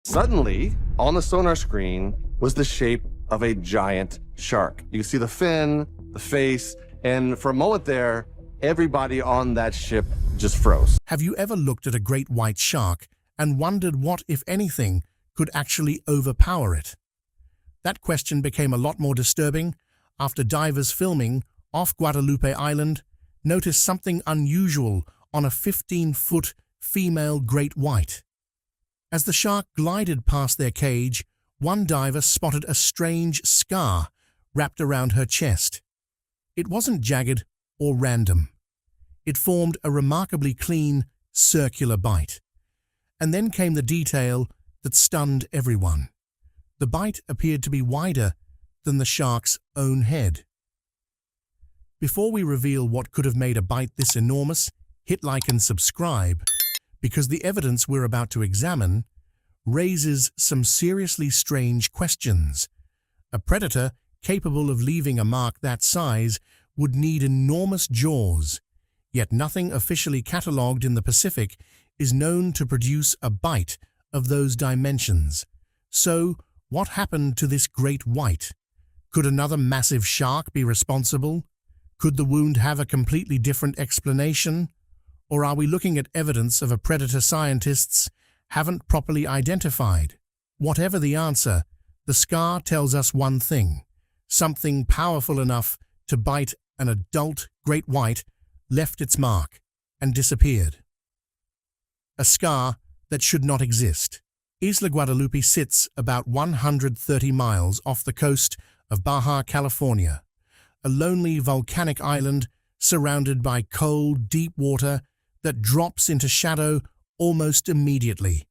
Suddenly, on the sonar screen was the shape of a giant shark. You see the fin, the face, and for a moment there, everybody on that ship just froze. Have you ever looked at a great white shark and wondered what, if anything, could actually overpower it? That question became a lot more disturbing after divers filming off Guadalupe Island noticed something unusual on a 15-foot female great white. As the shark glided past their cage, one diver spotted a strange scar wrapped around her chest. It wasn't jagged or random. It formed a remarkably clean, circular bite. And then came the detail that stunned everyone. The bite appeared to be wider than the shark's own head. Before we reveal what could have made a bite this enormous, hit like and subscribe, because the evidence we're about to examine raises some seriously strange questions. A predator capable of leaving a mark that size would need enormous jaws, yet nothing officially catalogued in the Pacific is known to produce a bite of those dimensions. So, what happened to this great white? Could another massive shark be responsible? Could the wound have a completely different explanation? Or are we looking at evidence of a predator scientists haven't properly identified? Whatever the answer, the scar tells us one thing. Something powerful enough to bite an adult great white left its mark and disappeared. A scar that should not exist. Isla Guadalupe sits about 130 miles off the coast of Baja California, a lonely volcanic island surrounded by cold, deep water that drops into shadow almost immediately.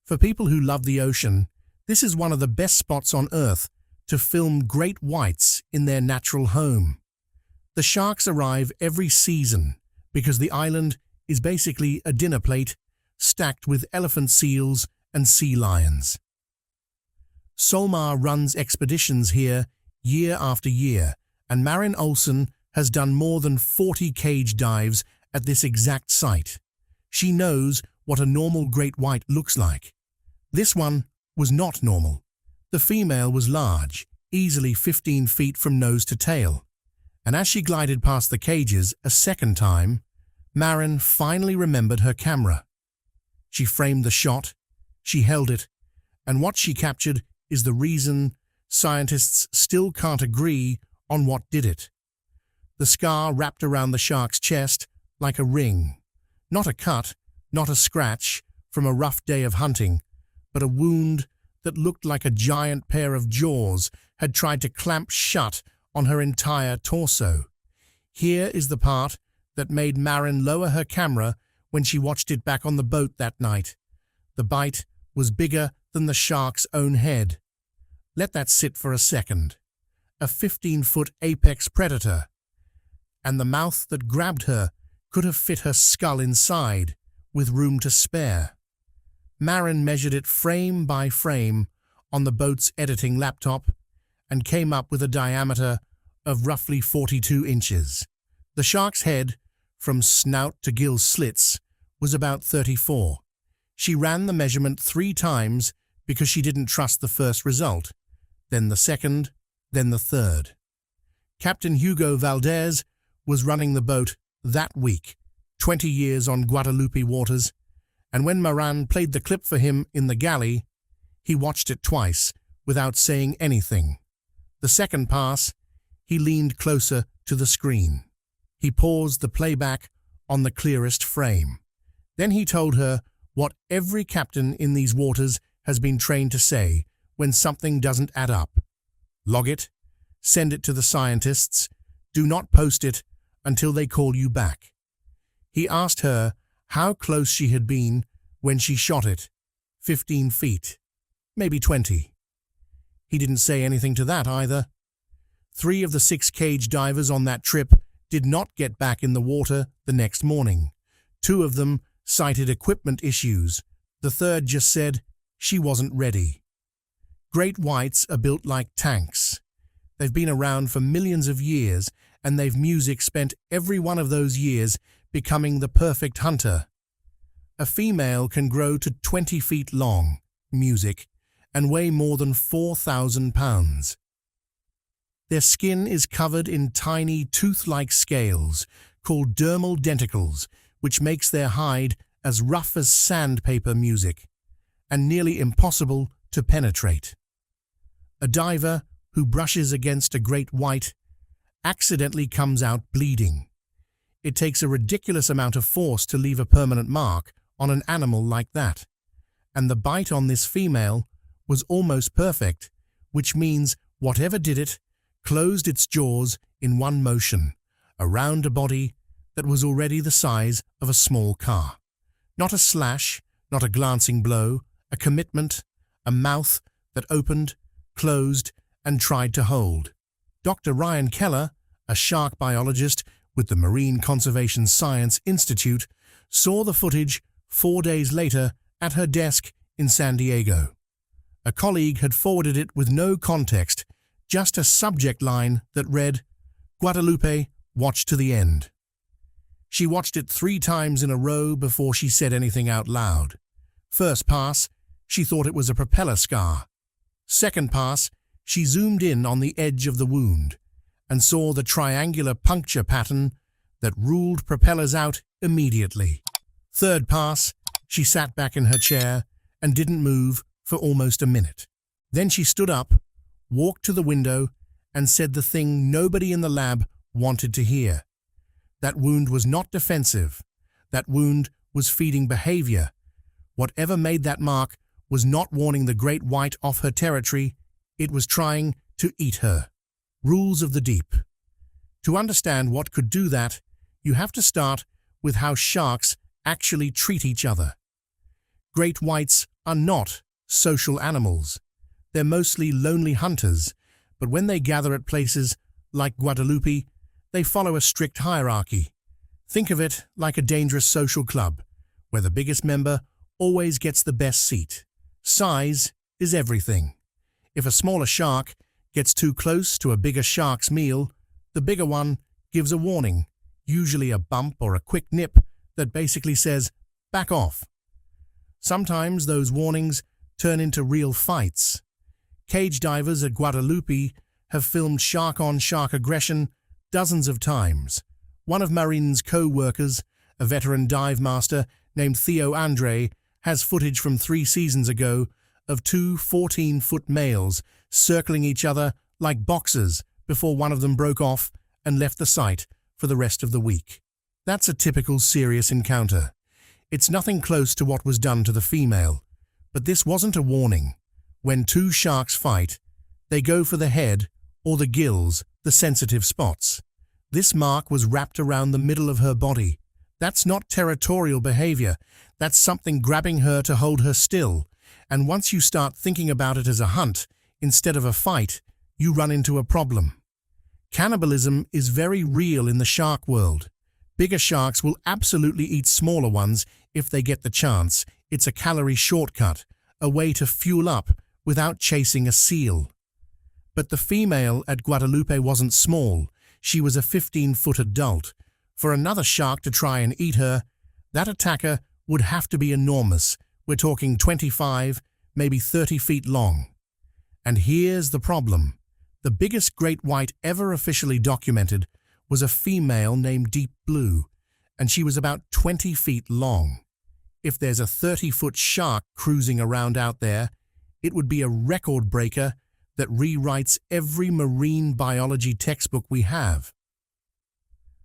For people who love the ocean, this is one of the best spots on Earth to film great whites in their natural home. The sharks arrive every season because the island is basically a dinner plate stacked with elephant seals and sea lions. Solmar runs expeditions here year after year, and Marin Olsen has done more than 40 cage dives at this exact site. She knows what a normal great white looks like. This one was not normal. The female was large, easily 15 feet from nose to tail. And as she glided past the cages a second time, Marin finally remembered her camera. She framed the shot, she held it, and what she captured is the reason scientists still can't agree on what did it. The scar wrapped around the shark's chest like a ring. Not a cut, not a scratch from a rough day of hunting, but a wound that looked like a giant pair of jaws had tried to clamp shut on her entire torso. Here is the part that made Marin lower her camera when she watched it back on the boat that night. The bite was bigger than the shark's own head. Let that sit for a second. A 15-foot apex predator. And the mouth that grabbed her could have fit her skull inside, with room to spare. Marin measured it frame by frame on the boat's editing laptop and came up with a diameter of roughly 42 inches. The shark's head, from snout to gill slits, was about 34. She ran the measurement 3 times because she didn't trust the first result, then the second, then the third. Captain Hugo Valdez was running the boat that week, 20 years on Guadalupe waters, and when Marin played the clip for him in the galley, he watched it twice without saying anything. The second pass, he leaned closer to the screen. He paused the playback on the clearest frame. Then he told her what every captain in these waters has been trained to say when something doesn't add up. Log it, send it to the scientists, do not post it until they call you back. He asked her how close she had been when she shot it. 15 feet, maybe 20. He didn't say anything to that either. 3 of the 6 cage divers on that trip did not get back in the water the next morning. 2 of them cited equipment issues. The third just said she wasn't ready. Great whites are built like tanks. They've been around for millions of years, and they've spent every one of those years becoming the perfect hunter. A female can grow to 20 feet long, music, and weigh more than 4,000 pounds. Their skin is covered in tiny tooth-like scales called dermal denticles, which makes their hide as rough as sandpaper, music, and nearly impossible to penetrate. A diver who brushes against a great white accidentally comes out bleeding. It takes a ridiculous amount of force to leave a permanent mark on an animal like that, and the bite on this female was almost perfect, which means whatever did it closed its jaws in one motion around a body that was already the size of a small car. Not a slash, not a glancing blow, a commitment, a mouth that opened, closed, and tried to hold. Dr. Ryan Keller, a shark biologist with the Marine Conservation Science Institute, saw the footage 4 days later at her desk in San Diego. A colleague had forwarded it with no context, just a subject line that read, "Guadalupe, watch to the end." She watched it 3 times in a row before she said anything out loud. First pass, she thought it was a propeller scar. Second pass, she zoomed in on the edge of the wound and saw the triangular puncture pattern that ruled propellers out immediately. Third pass, she sat back in her chair and didn't move for almost a minute. Then she stood up, walked to the window, and said the thing nobody in the lab wanted to hear. That wound was not defensive. That wound was feeding behavior. Whatever made that mark was not warning the great white off her territory. It was trying to eat her. Rules of the deep. To understand what could do that, you have to start with how sharks actually treat each other. Great whites are not social animals. They're mostly lonely hunters, but when they gather at places like Guadalupe, they follow a strict hierarchy. Think of it like a dangerous social club, where the biggest member always gets the best seat. Size is everything. If a smaller shark gets too close to a bigger shark's meal, the bigger one gives a warning, usually a bump or a quick nip that basically says, "Back off." Sometimes those warnings turn into real fights. Cage divers at Guadalupe have filmed shark-on-shark aggression dozens of times. One of Marin's co-workers, a veteran dive master named Theo Andre, has footage from 3 seasons ago of 2 14-foot males circling each other like boxers before one of them broke off and left the site for the rest of the week. That's a typical serious encounter. It's nothing close to what was done to the female, but this wasn't a warning. When 2 sharks fight, they go for the head or the gills, the sensitive spots. This mark was wrapped around the middle of her body. That's not territorial behavior. That's something grabbing her to hold her still. And once you start thinking about it as a hunt instead of a fight, you run into a problem. Cannibalism is very real in the shark world. Bigger sharks will absolutely eat smaller ones if they get the chance. It's a calorie shortcut, a way to fuel up without chasing a seal. But the female at Guadalupe wasn't small. She was a 15-foot adult. For another shark to try and eat her, that attacker would have to be enormous. We're talking 25, maybe 30 feet long. And here's the problem. The biggest great white ever officially documented was a female named Deep Blue, and she was about 20 feet long. If there's a 30-foot shark cruising around out there, it would be a record breaker that rewrites every marine biology textbook we have.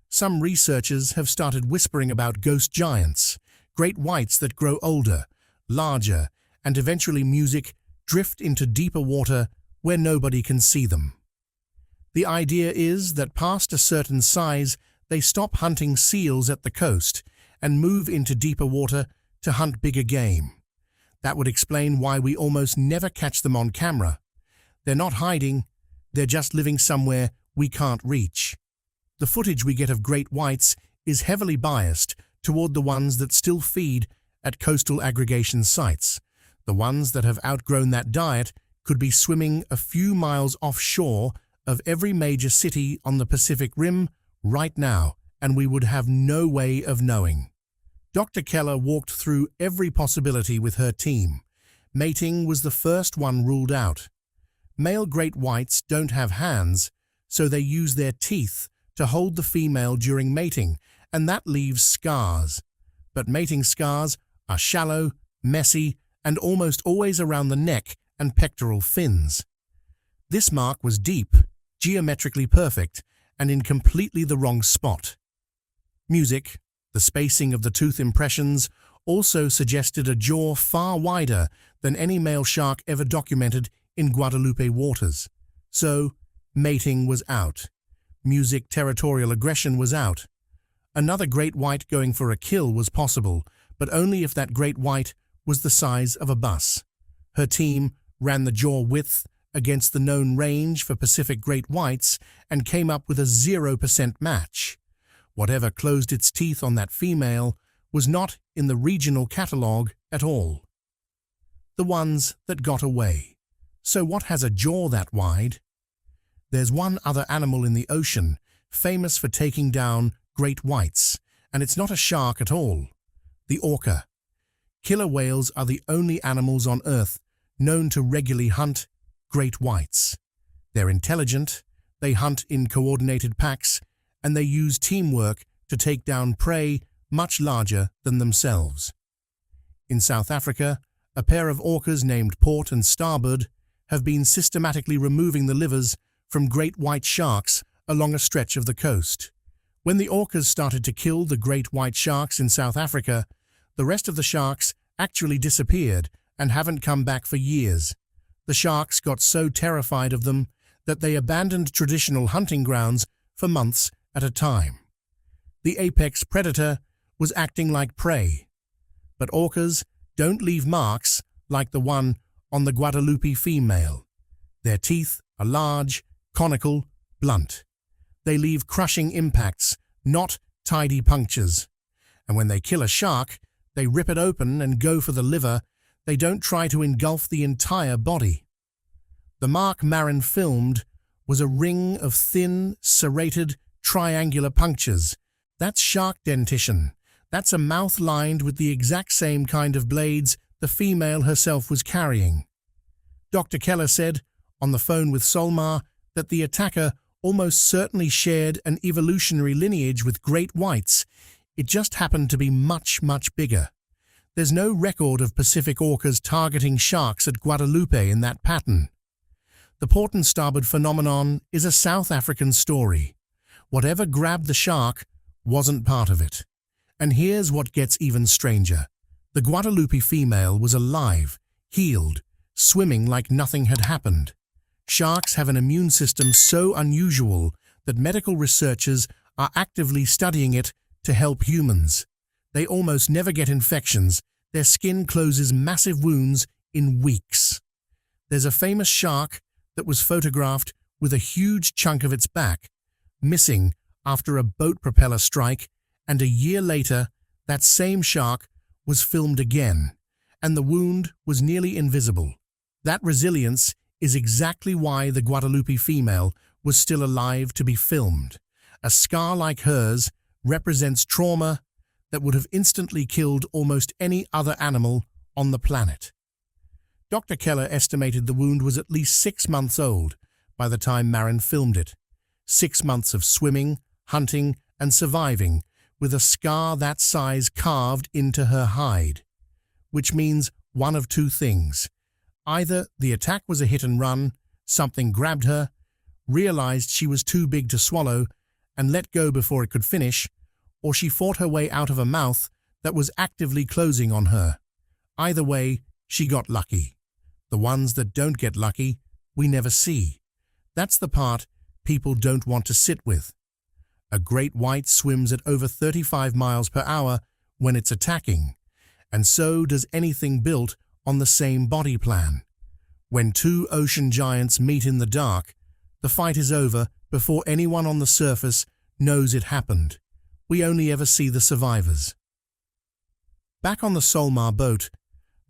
Some researchers have started whispering about ghost giants, great whites that grow older, larger, and eventually music drift into deeper water where nobody can see them. The idea is that past a certain size, they stop hunting seals at the coast and move into deeper water to hunt bigger game. That would explain why we almost never catch them on camera. They're not hiding, they're just living somewhere we can't reach. The footage we get of great whites is heavily biased toward the ones that still feed at coastal aggregation sites. The ones that have outgrown that diet could be swimming a few miles offshore of every major city on the Pacific Rim right now, and we would have no way of knowing. Dr. Keller walked through every possibility with her team. Mating was the first one ruled out. Male great whites don't have hands, so they use their teeth to hold the female during mating, and that leaves scars. But mating scars are shallow, messy, and almost always around the neck and pectoral fins. This mark was deep, geometrically perfect, and in completely the wrong spot. Music, the spacing of the tooth impressions, also suggested a jaw far wider than any male shark ever documented in Guadalupe waters. So, mating was out. Music territorial aggression was out. Another great white going for a kill was possible, but only if that great white was the size of a bus. Her team ran the jaw width against the known range for Pacific great whites and came up with a 0% match. Whatever closed its teeth on that female was not in the regional catalogue at all. The ones that got away. So what has a jaw that wide? There's one other animal in the ocean famous for taking down great whites, and it's not a shark at all. The orca. Killer whales are the only animals on Earth known to regularly hunt great whites. They're intelligent, they hunt in coordinated packs, and they use teamwork to take down prey much larger than themselves. In South Africa, a pair of orcas named Port and Starboard have been systematically removing the livers from great white sharks along a stretch of the coast. When the orcas started to kill the great white sharks in South Africa, the rest of the sharks actually disappeared and haven't come back for years. The sharks got so terrified of them that they abandoned traditional hunting grounds for months at a time. The apex predator was acting like prey. But orcas don't leave marks like the one on the Guadalupe female. Their teeth are large, conical, blunt. They leave crushing impacts, not tidy punctures. And when they kill a shark, they rip it open and go for the liver. They don't try to engulf the entire body. The mark Marin filmed was a ring of thin, serrated, triangular punctures. That's shark dentition. That's a mouth lined with the exact same kind of blades the female herself was carrying. Dr. Keller said, on the phone with Solmar, that the attacker almost certainly shared an evolutionary lineage with great whites. It just happened to be much, much bigger. There's no record of Pacific orcas targeting sharks at Guadalupe in that pattern. The port and starboard phenomenon is a South African story. Whatever grabbed the shark wasn't part of it. And here's what gets even stranger. The Guadalupe female was alive, healed, swimming like nothing had happened. Sharks have an immune system so unusual that medical researchers are actively studying it to help humans. They almost never get infections. Their skin closes massive wounds in weeks. There's a famous shark that was photographed with a huge chunk of its back, missing after a boat propeller strike, and a year later, that same shark was filmed again, and the wound was nearly invisible. That resilience is exactly why the Guadalupe female was still alive to be filmed. A scar like hers represents trauma that would have instantly killed almost any other animal on the planet. Dr. Keller estimated the wound was at least 6 months old by the time Marin filmed it. 6 months of swimming, hunting, and surviving with a scar that size carved into her hide. Which means one of two things. Either the attack was a hit and run, something grabbed her, realized she was too big to swallow, and let go before it could finish, or she fought her way out of a mouth that was actively closing on her. Either way, she got lucky. The ones that don't get lucky, we never see. That's the part people don't want to sit with. A great white swims at over 35 miles per hour when it's attacking, and so does anything built on the same body plan. When two ocean giants meet in the dark, the fight is over before anyone on the surface knows it happened. We only ever see the survivors. Back on the Solmar boat,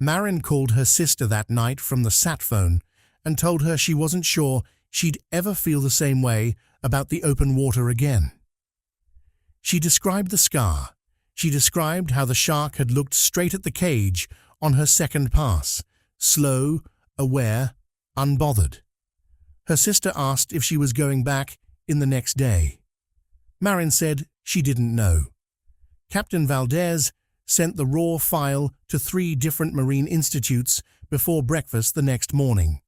Marin called her sister that night from the sat phone and told her she wasn't sure she'd ever feel the same way about the open water again. She described the scar. She described how the shark had looked straight at the cage on her second pass, slow, aware, unbothered. Her sister asked if she was going back in the next day. Marin said she didn't know. Captain Valdez sent the raw file to 3 different marine institutes before breakfast the next morning.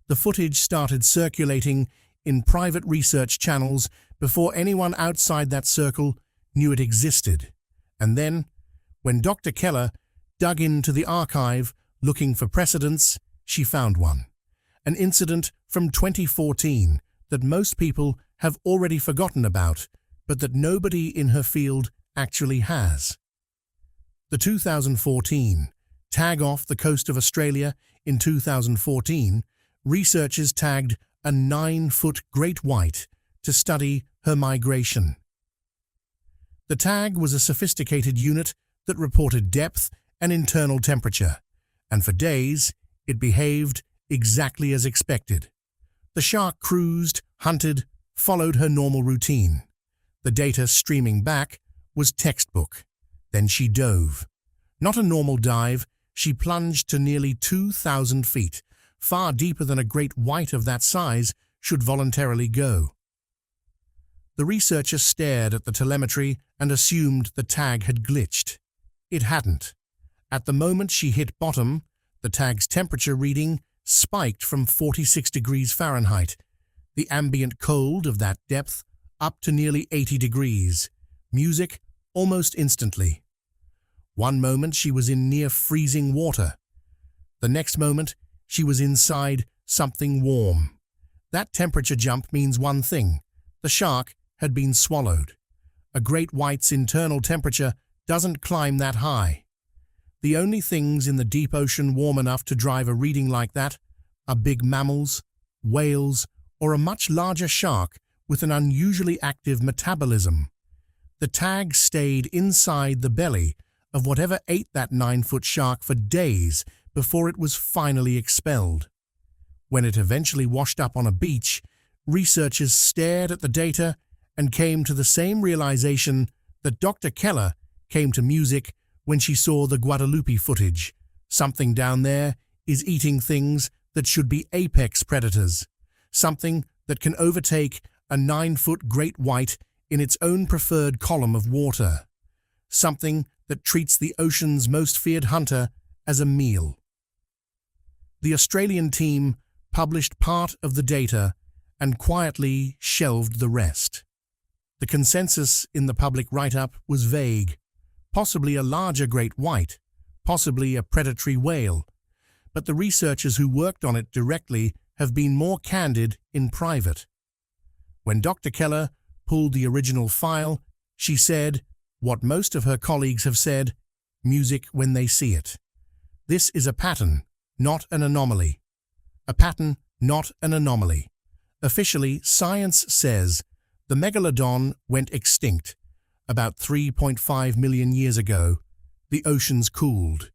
The footage started circulating in private research channels before anyone outside that circle knew it existed. And then, when Dr. Keller dug into the archive looking for precedents, she found one. An incident from 2014 that most people have already forgotten about, but that nobody in her field actually has. The 2014 tag off the coast of Australia in 2014, researchers tagged a 9-foot great white to study her migration. The tag was a sophisticated unit that reported depth and internal temperature, and for days it behaved exactly as expected. The shark cruised, hunted, followed her normal routine. The data streaming back was textbook. Then she dove. Not a normal dive, she plunged to nearly 2,000 feet, far deeper than a great white of that size should voluntarily go. The researcher stared at the telemetry and assumed the tag had glitched. It hadn't. At the moment she hit bottom, the tag's temperature reading spiked from 46 degrees Fahrenheit, the ambient cold of that depth, up to nearly 80 degrees. Music almost instantly. One moment she was in near freezing water. The next moment she was inside something warm. That temperature jump means one thing. The shark had been swallowed. A great white's internal temperature doesn't climb that high. The only things in the deep ocean warm enough to drive a reading like that are big mammals, whales, or a much larger shark with an unusually active metabolism. The tag stayed inside the belly of whatever ate that 9-foot shark for days before it was finally expelled. When it eventually washed up on a beach, researchers stared at the data and came to the same realization that Dr. Keller came to music when she saw the Guadalupe footage. Something down there is eating things that should be apex predators. Something that can overtake a 9-foot great white in its own preferred column of water. Something that treats the ocean's most feared hunter as a meal. The Australian team published part of the data and quietly shelved the rest. The consensus in the public write-up was vague. Possibly a larger great white, possibly a predatory whale, but the researchers who worked on it directly have been more candid in private. When Dr. Keller pulled the original file, she said what most of her colleagues have said, music when they see it. This is a pattern, not an anomaly. A pattern, not an anomaly. Officially, science says the megalodon went extinct about 3.5 million years ago. The oceans cooled,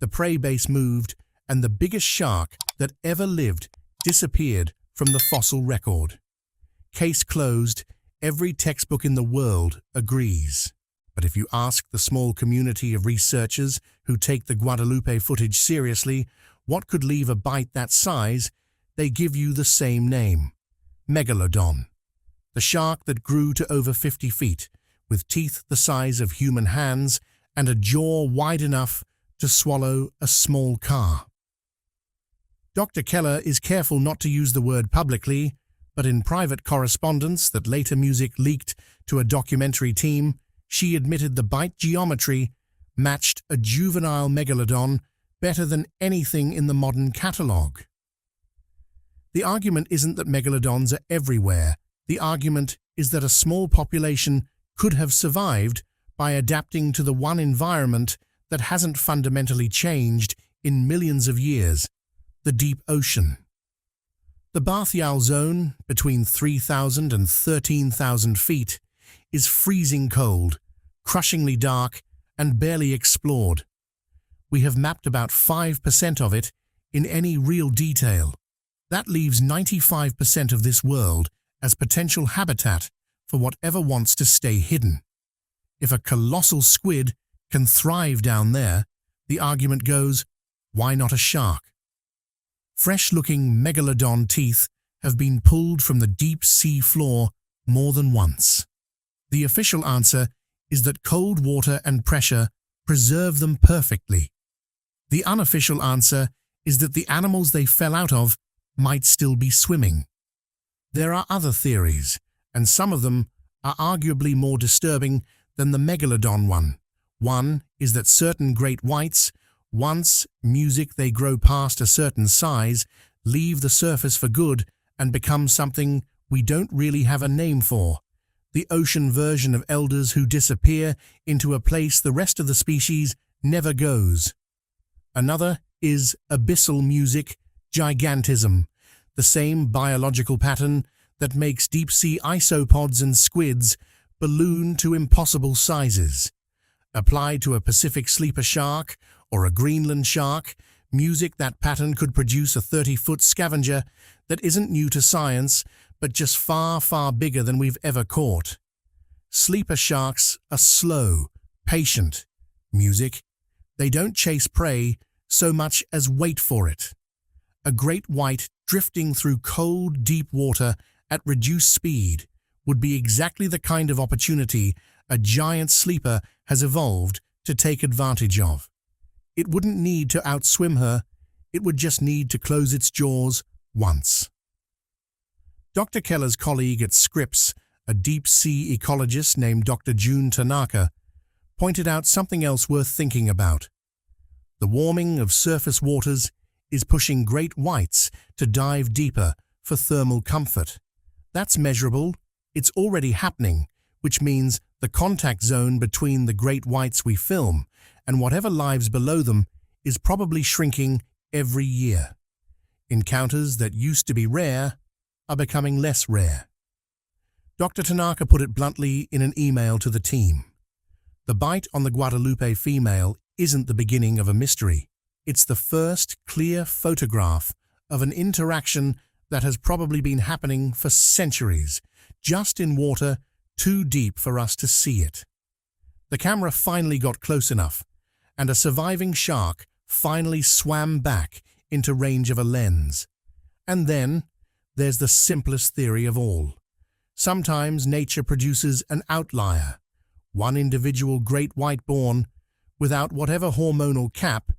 the prey base moved, and the biggest shark that ever lived disappeared from the fossil record. Case closed. Every textbook in the world agrees. But if you ask the small community of researchers who take the Guadalupe footage seriously, what could leave a bite that size, they give you the same name: megalodon. The shark that grew to over 50 feet, with teeth the size of human hands and a jaw wide enough to swallow a small car. Dr. Keller is careful not to use the word publicly, but in private correspondence that later music leaked to a documentary team, she admitted the bite geometry matched a juvenile megalodon better than anything in the modern catalogue. The argument isn't that megalodons are everywhere. The argument is that a small population could have survived by adapting to the one environment that hasn't fundamentally changed in millions of years: the deep ocean. The bathyal zone, between 3,000 and 13,000 feet, is freezing cold, crushingly dark, and barely explored. We have mapped about 5% of it in any real detail. That leaves 95% of this world as potential habitat for whatever wants to stay hidden. If a colossal squid can thrive down there, the argument goes, why not a shark? Fresh-looking megalodon teeth have been pulled from the deep sea floor more than once. The official answer is that cold water and pressure preserve them perfectly. The unofficial answer is that the animals they fell out of might still be swimming. There are other theories, and some of them are arguably more disturbing than the megalodon one. One is that certain great whites, once music they grow past a certain size, leave the surface for good and become something we don't really have a name for. The ocean version of elders who disappear into a place the rest of the species never goes. Another is abyssal music gigantism, the same biological pattern that makes deep-sea isopods and squids balloon to impossible sizes. Applied to a Pacific sleeper shark or a Greenland shark, that pattern could produce a 30-foot scavenger that isn't new to science, but just far, far bigger than we've ever caught. Sleeper sharks are slow, patient. They don't chase prey so much as wait for it. A great white drifting through cold, deep water at reduced speed would be exactly the kind of opportunity a giant sleeper has evolved to take advantage of. It wouldn't need to outswim her, it would just need to close its jaws once. Dr. Keller's colleague at Scripps, a deep-sea ecologist named Dr. June Tanaka, pointed out something else worth thinking about. The warming of surface waters is pushing great whites to dive deeper for thermal comfort. That's measurable, it's already happening, which means the contact zone between the great whites we film and whatever lives below them is probably shrinking every year. Encounters that used to be rare are becoming less rare. Dr. Tanaka put it bluntly in an email to the team. The bite on the Guadalupe female isn't the beginning of a mystery. It's the first clear photograph of an interaction that has probably been happening for centuries, just in water too deep for us to see it. The camera finally got close enough, and a surviving shark finally swam back into range of a lens. And then there's the simplest theory of all. Sometimes nature produces an outlier, one individual great white born, without whatever hormonal cap,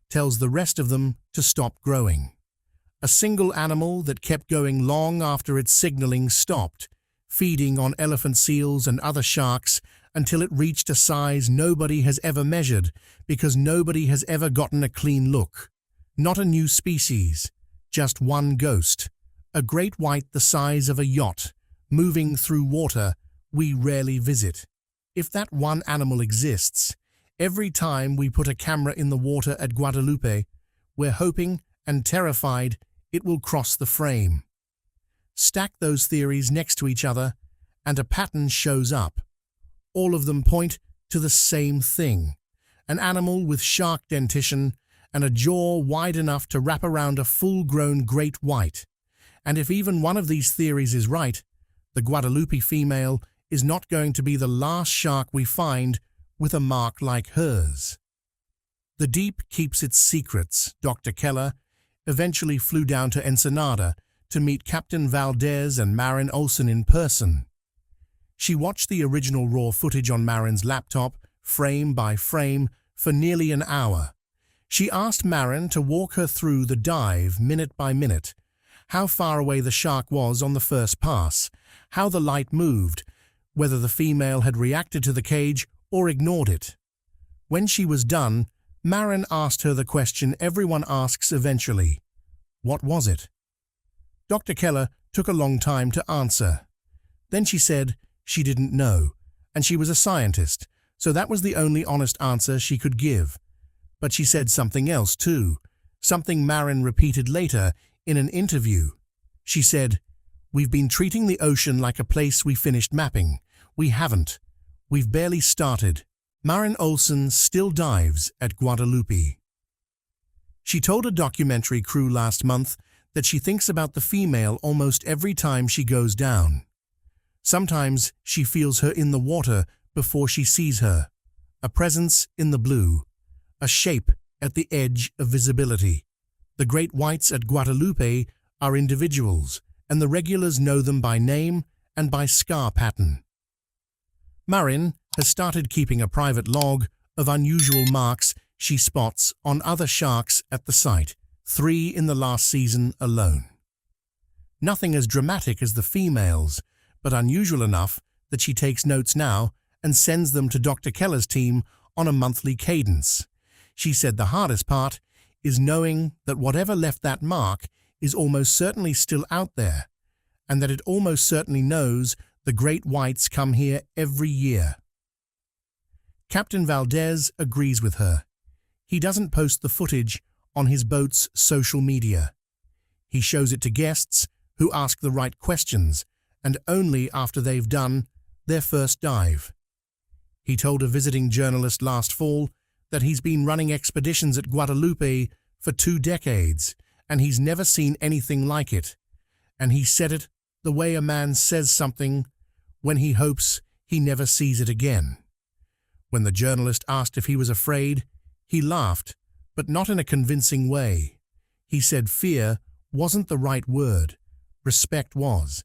tells the rest of them to stop growing. A single animal that kept going long after its signaling stopped, feeding on elephant seals and other sharks until it reached a size nobody has ever measured because nobody has ever gotten a clean look. Not a new species, just one ghost, a great white the size of a yacht, moving through water we rarely visit. If that one animal exists, every time we put a camera in the water at Guadalupe, we're hoping and terrified it will cross the frame. Stack those theories next to each other, and a pattern shows up. All of them point to the same thing: an animal with shark dentition and a jaw wide enough to wrap around a full-grown great white. And if even one of these theories is right, the Guadalupe female is not going to be the last shark we find with a mark like hers. The deep keeps its secrets. Dr. Keller eventually flew down to Ensenada to meet Captain Valdez and Maren Olsen in person. She watched the original raw footage on Maren's laptop, frame by frame, for nearly an hour. She asked Maren to walk her through the dive minute by minute, how far away the shark was on the first pass, how the light moved, whether the female had reacted to the cage or ignored it. When she was done, Maren asked her the question everyone asks eventually: what was it? Dr. Keller took a long time to answer. Then she said she didn't know, and she was a scientist, so that was the only honest answer she could give. But she said something else too, something Maren repeated later in an interview. She said, "We've been treating the ocean like a place we finished mapping. We haven't. We've barely started." Maren Olsen still dives at Guadalupe. She told a documentary crew last month that she thinks about the female almost every time she goes down. Sometimes she feels her in the water before she sees her, a presence in the blue, a shape at the edge of visibility. The great whites at Guadalupe are individuals, and the regulars know them by name and by scar pattern. Marin has started keeping a private log of unusual marks she spots on other sharks at the site, 3 in the last season alone. Nothing as dramatic as the females, but unusual enough that she takes notes now and sends them to Dr. Keller's team on a monthly cadence. She said the hardest part is knowing that whatever left that mark is almost certainly still out there, and that it almost certainly knows the great whites come here every year. Captain Valdez agrees with her. He doesn't post the footage on his boat's social media. He shows it to guests who ask the right questions, and only after they've done their first dive. He told a visiting journalist last fall that he's been running expeditions at Guadalupe for 2 decades, and he's never seen anything like it. And he said it the way a man says something when he hopes he never sees it again. When the journalist asked if he was afraid, he laughed, but not in a convincing way. He said fear wasn't the right word. Respect was.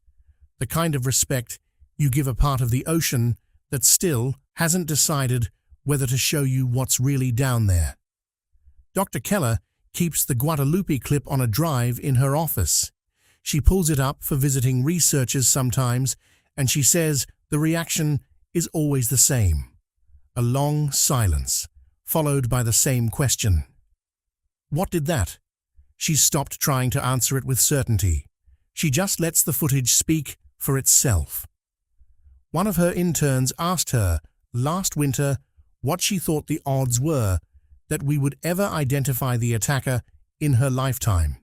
The kind of respect you give a part of the ocean that still hasn't decided whether to show you what's really down there. Dr. Keller keeps the Guadalupe clip on a drive in her office. She pulls it up for visiting researchers sometimes, and she says the reaction is always the same. A long silence, followed by the same question. What did that? She's stopped trying to answer it with certainty. She just lets the footage speak for itself. One of her interns asked her last winter what she thought the odds were that we would ever identify the attacker in her lifetime.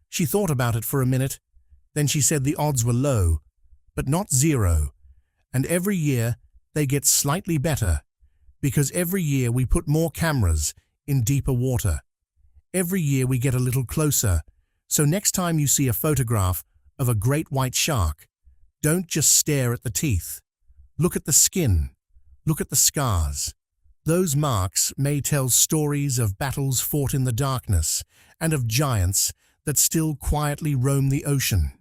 She thought about it for a minute, then she said the odds were low, but not 0, and every year they get slightly better, because every year we put more cameras in deeper water. Every year we get a little closer, so next time you see a photograph of a great white shark, don't just stare at the teeth. Look at the skin. Look at the scars. Those marks may tell stories of battles fought in the darkness and of giants that still quietly roam the ocean.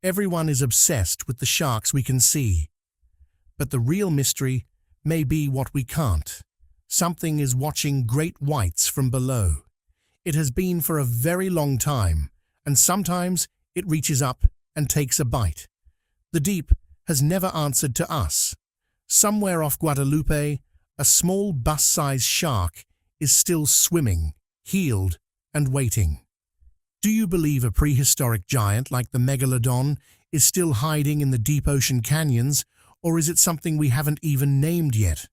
Everyone is obsessed with the sharks we can see. But the real mystery may be what we can't. Something is watching great whites from below. It has been for a very long time, and sometimes it reaches up and takes a bite. The deep has never answered to us. Somewhere off Guadalupe, a small bus-sized shark is still swimming, healed and waiting. Do you believe a prehistoric giant like the megalodon is still hiding in the deep ocean canyons, or is it something we haven't even named yet?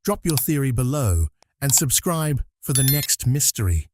Drop your theory below and subscribe for the next mystery.